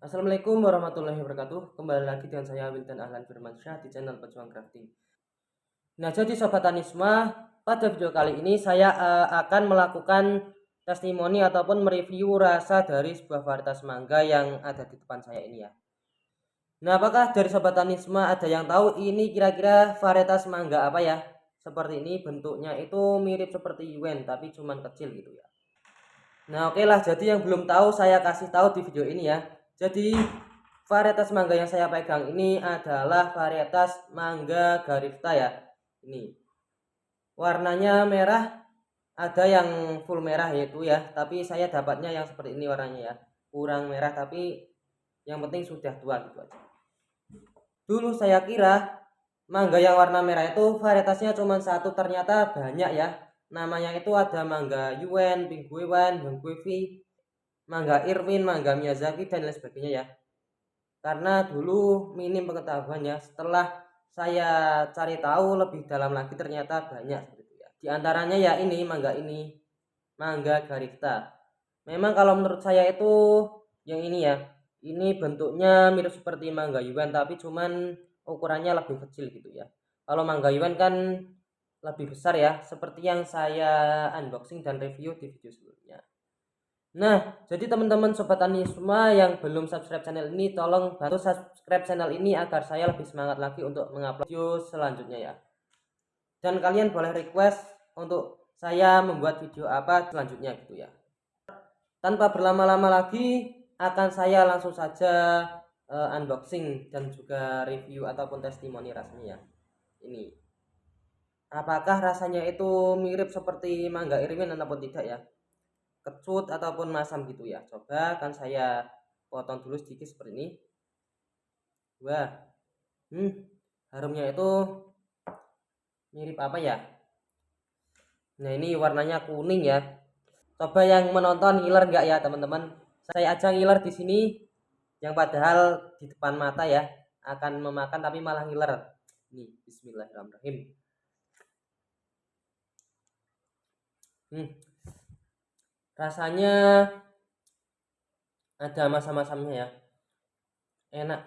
Assalamualaikum warahmatullahi wabarakatuh. Kembali lagi dengan saya Wildan Ahlan Firmansyah di channel Pejuang Crafting. Nah, jadi Sobat Tanisma, pada video kali ini saya akan melakukan testimoni ataupun mereview rasa dari sebuah varietas mangga yang ada di depan saya ini ya. Nah, apakah dari Sobat Tanisma ada yang tahu ini kira-kira varietas mangga apa ya? Seperti ini, bentuknya itu mirip seperti yuen tapi cuman kecil gitu ya. Nah, oke lah, jadi yang belum tahu saya kasih tahu di video ini ya. Jadi varietas mangga yang saya pegang ini adalah varietas mangga Garifta ya. Ini warnanya merah, ada yang full merah yaitu ya, tapi saya dapatnya yang seperti ini warnanya ya. Kurang merah tapi yang penting sudah tua gitu aja. Dulu saya kira mangga yang warna merah itu varietasnya cuma satu, ternyata banyak ya. Namanya itu ada mangga Yuen, Pink Guiwan, Hongguifi, mangga Irwin, mangga Miyazaki dan lain sebagainya ya. Karena dulu minim pengetahuannya, setelah saya cari tahu lebih dalam lagi ternyata banyak seperti itu ya. Di antaranya ya ini, mangga Garifta. Memang kalau menurut saya itu yang ini ya, ini bentuknya mirip seperti mangga Yuan tapi cuman ukurannya lebih kecil gitu ya. Kalau mangga Yuan kan lebih besar ya, seperti yang saya unboxing dan review di video sebelumnya. Nah, jadi teman-teman Sobat Tani semua yang belum subscribe channel ini, tolong bantu subscribe channel ini agar saya lebih semangat lagi untuk mengupload video selanjutnya ya. Dan kalian boleh request untuk saya membuat video apa selanjutnya gitu ya. Tanpa berlama-lama lagi, akan saya langsung saja unboxing dan juga review ataupun testimoni rasanya ya. Ini. Apakah rasanya itu mirip seperti mangga Irwin ataupun tidak ya? Kecut ataupun masam gitu ya. Coba kan saya potong dulu sedikit seperti ini. Wah, harumnya itu mirip apa ya? Nah, ini warnanya kuning ya. Coba yang menonton ngiler nggak ya teman-teman? Saya aja ngiler di sini, yang padahal di depan mata ya akan memakan tapi malah ngiler. Nih, Bismillahirrahmanirrahim. Rasanya ada masam-masamnya ya. Enak.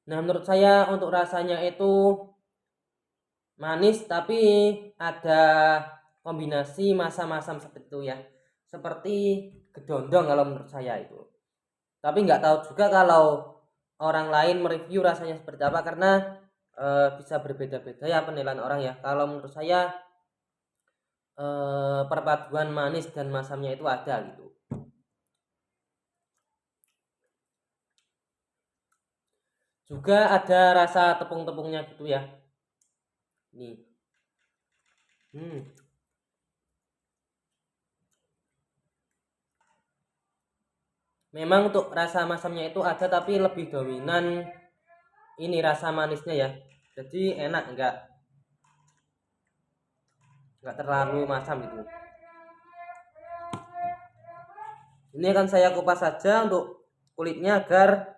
Nah, menurut saya untuk rasanya itu manis tapi ada kombinasi masam-masam seperti itu ya. Seperti gedondong kalau menurut saya itu. Tapi nggak tahu juga kalau orang lain mereview rasanya seperti apa karena bisa berbeda-beda ya penilaian orang ya. Kalau menurut saya perpaduan manis dan masamnya itu ada gitu. Juga ada rasa tepung-tepungnya gitu ya. Nih. Memang untuk rasa masamnya itu ada tapi lebih dominan ini rasa manisnya ya. Jadi enak, enggak terlalu masam gitu. Ini akan saya kupas saja untuk kulitnya agar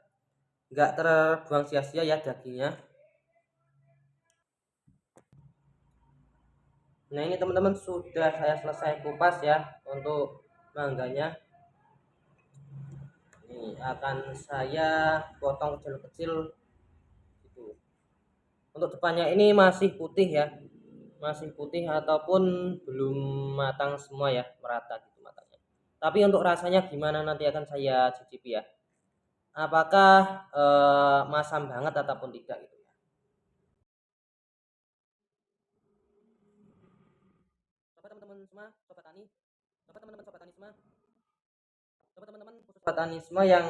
enggak terbuang sia-sia ya dagingnya. Nah, ini teman-teman sudah saya selesai kupas ya untuk mangganya. Ini akan saya potong kecil-kecil gitu. Untuk depannya ini masih putih ya. Masih putih ataupun belum matang semua ya, merata gitu matangnya. Tapi untuk rasanya gimana nanti akan saya cicipi ya. Apakah masam banget ataupun tidak gitu ya. Coba teman-teman semua, sobat tani. Coba teman-teman sobat tani semua. Coba teman-teman sobat tani semua yang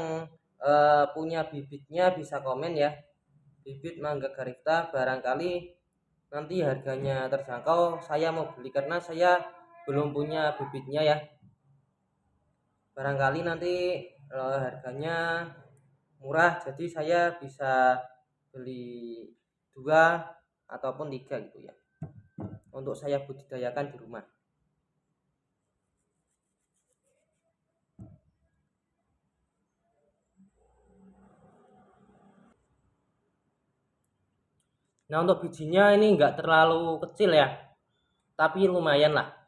punya bibitnya bisa komen ya. Bibit mangga Garifta barangkali nanti harganya terjangkau, saya mau beli karena saya belum punya bibitnya ya. Barangkali nanti harganya murah jadi saya bisa beli 2 ataupun 3 gitu ya untuk saya budidayakan di rumah. Nah, untuk bijinya ini enggak terlalu kecil ya, tapi lumayan lah.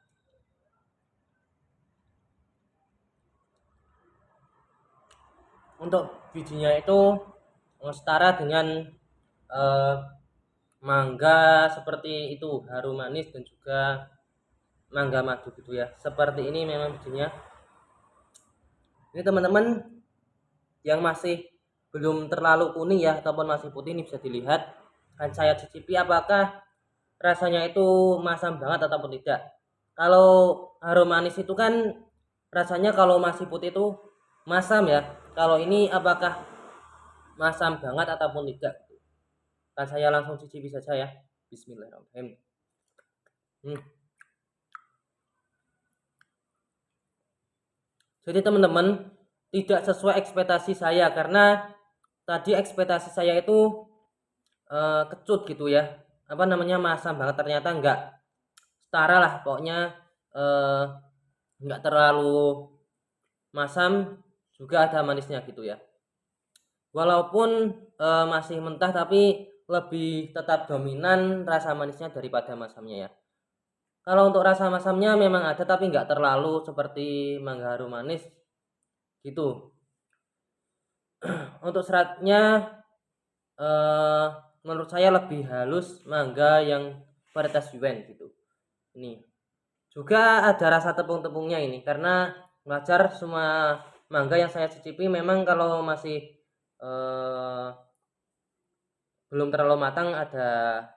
untuk bijinya itu setara dengan eh, mangga seperti itu, harum manis dan juga mangga madu gitu ya. Seperti ini memang bijinya. Ini teman-teman yang masih belum terlalu kuning ya ataupun masih putih, ini bisa dilihat. Dan saya cicipi apakah rasanya itu masam banget ataupun tidak. Kalau harum manis itu kan rasanya kalau masih putih itu masam ya. Kalau ini apakah masam banget ataupun tidak? Dan saya langsung cicipi saja ya. Bismillahirrahmanirrahim. Hmm. Jadi teman-teman tidak sesuai ekspektasi saya, karena tadi ekspektasi saya itu kecut gitu ya, apa namanya, masam banget, ternyata enggak, setara lah pokoknya, eh, enggak terlalu masam juga ada manisnya gitu ya, walaupun masih mentah tapi lebih tetap dominan rasa manisnya daripada masamnya ya. Kalau untuk rasa masamnya memang ada tapi enggak terlalu seperti mangga harum manis gitu. Untuk seratnya eh, menurut saya lebih halus mangga yang varietas Yuen gitu. Ini juga ada rasa tepung-tepungnya ini, karena wajar semua mangga yang saya cicipi memang kalau masih eh, belum terlalu matang ada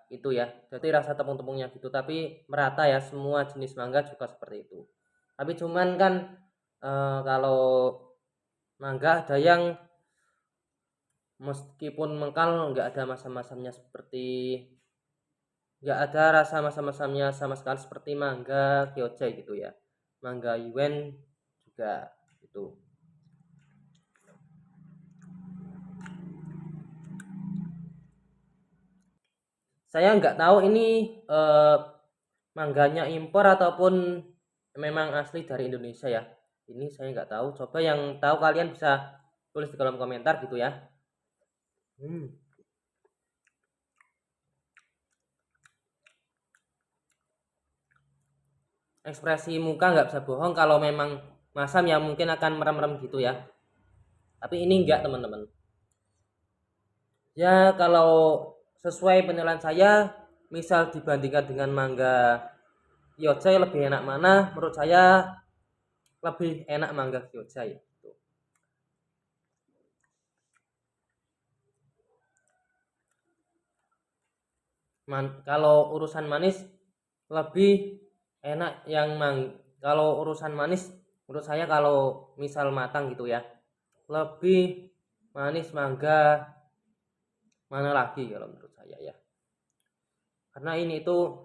itu ya. Jadi rasa tepung-tepungnya gitu, tapi merata ya, semua jenis mangga juga seperti itu. Tapi cuman kan kalau mangga ada yang meskipun mengkal nggak ada masam-masamnya, seperti nggak ada rasa masam-masamnya sama sekali seperti mangga Kyojai gitu ya, mangga Yuen juga itu. Saya nggak tahu ini mangganya impor ataupun memang asli dari Indonesia ya, ini saya nggak tahu. Coba yang tahu kalian bisa tulis di kolom komentar gitu ya. hmm. Ekspresi muka nggak bisa bohong, kalau memang masam ya mungkin akan merem-merem gitu ya, tapi ini enggak teman-teman. Ya kalau sesuai penilaian saya, misal dibandingkan dengan mangga Kyojai lebih enak mana, menurut saya lebih enak mangga Kyojai. Kalau urusan manis lebih enak yang kalau urusan manis menurut saya, kalau misal matang gitu ya, lebih manis mangga mana lagi kalau menurut saya ya, karena ini itu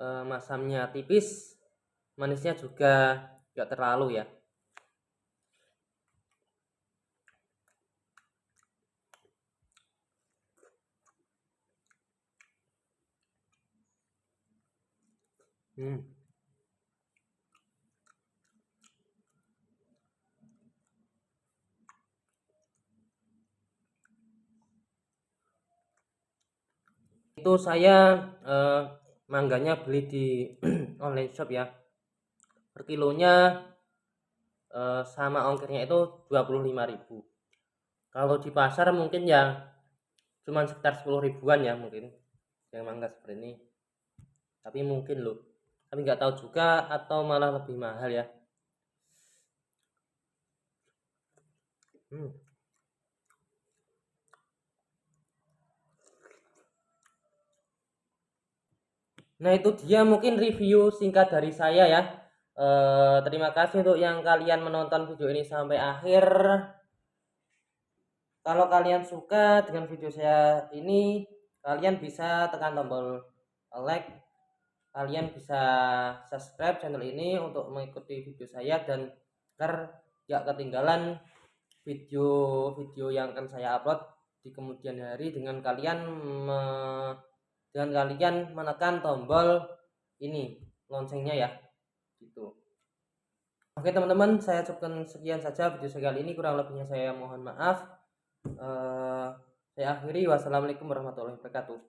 masamnya tipis, manisnya juga nggak terlalu ya. hmm. Itu saya mangganya beli di online shop ya, per kilonya sama ongkirnya itu 25.000. Kalau di pasar mungkin ya cuman sekitar 10 ribuan ya mungkin yang mangga seperti ini, tapi mungkin loh, tapi nggak tahu juga atau malah lebih mahal ya. hmm. Nah itu dia mungkin review singkat dari saya ya. Terima kasih untuk yang kalian menonton video ini sampai akhir. Kalau kalian suka dengan video saya ini, kalian bisa tekan tombol like, kalian bisa subscribe channel ini untuk mengikuti video saya, dan agar gak ketinggalan video-video yang akan saya upload di kemudian hari, dengan kalian menekan tombol ini loncengnya ya gitu. Oke teman-teman, saya cukupkan sekian saja video saya kali ini, kurang lebihnya saya mohon maaf. Saya akhiri, wassalamualaikum warahmatullahi wabarakatuh.